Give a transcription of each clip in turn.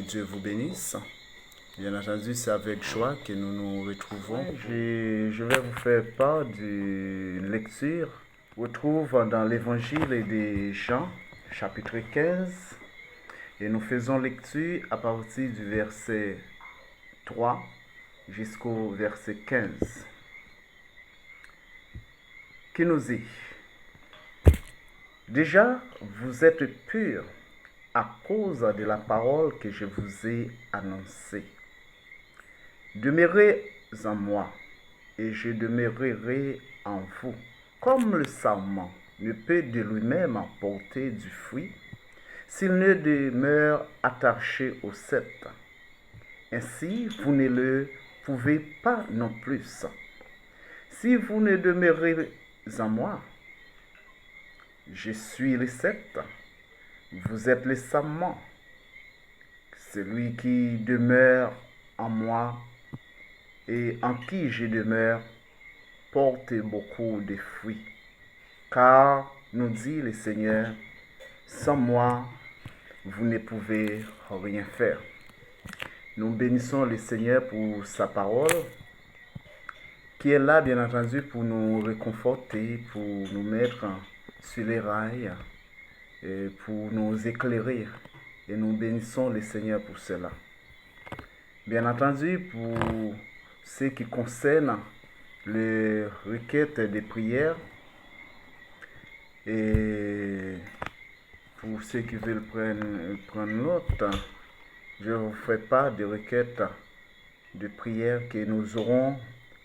Dieu vous bénisse. Bien entendu, c'est avec joie que nous nous retrouvons. Je vais vous faire part d'une lecture. On retrouve dans l'évangile de Jean, chapitre 15. Et nous faisons lecture à partir du verset 3 jusqu'au verset 15. Qui nous dit: Déjà, vous êtes purs à cause de la parole que je vous ai annoncée. Demeurez en moi, et je demeurerai en vous. Comme le sarment ne peut de lui-même apporter du fruit s'il ne demeure attaché au cep, ainsi vous ne le pouvez pas non plus. Si vous ne demeurez en moi, je suis le cep, vous êtes le sarment. Celui qui demeure en moi et en qui je demeure porte beaucoup de fruits. Car, nous dit le Seigneur, sans moi, vous ne pouvez rien faire. Nous bénissons le Seigneur pour sa parole, qui est là, bien entendu, pour nous réconforter, pour nous mettre sur les rails, et pour nous éclairer. Et nous bénissons le Seigneur pour cela. Bien entendu, pour ce qui concerne les requêtes de prière, et pour ceux qui veulent prendre note, je vous ferai part des requêtes de prière que nous aurons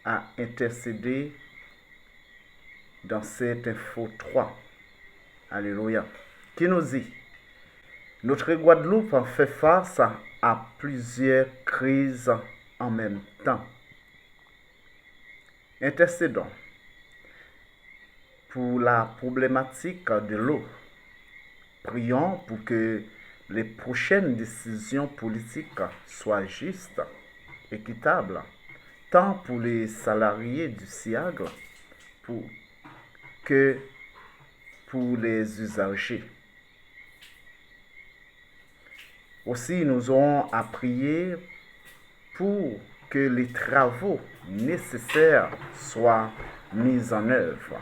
à intercéder dans cette info 3. Alléluia. Qui nous dit: Notre Guadeloupe fait face à plusieurs crises en même temps. Intercédons pour la problématique de l'eau. Prions pour que les prochaines décisions politiques soient justes, équitables, tant pour les salariés du SIAG que pour les usagers. Aussi, nous aurons à prier pour que les travaux nécessaires soient mis en œuvre.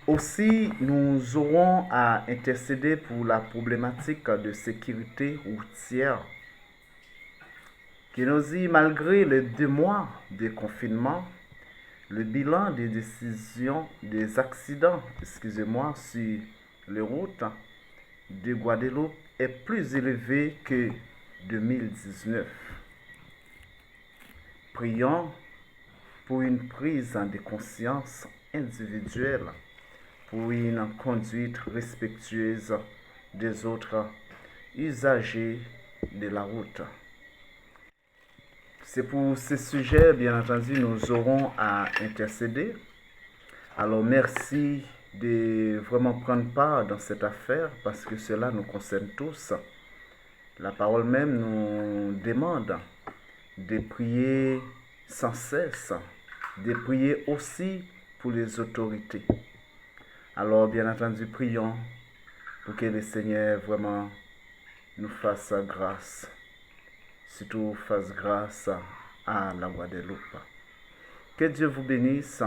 Aussi, nous aurons à intercéder pour la problématique de sécurité routière, qui nous dit, malgré les 2 mois de confinement, le bilan des accidents, sur les routes de Guadeloupe est plus élevé que 2019. Prions pour une prise de conscience individuelle, pour une conduite respectueuse des autres usagers de la route. C'est pour ce sujet, bien entendu, nous aurons à intercéder. Alors merci de vraiment prendre part dans cette affaire parce que cela nous concerne tous. La parole même nous demande de prier sans cesse, de prier aussi pour les autorités. Alors bien entendu, prions pour que le Seigneur vraiment nous fasse grâce, surtout fasse grâce à la Guadeloupe. Que Dieu vous bénisse.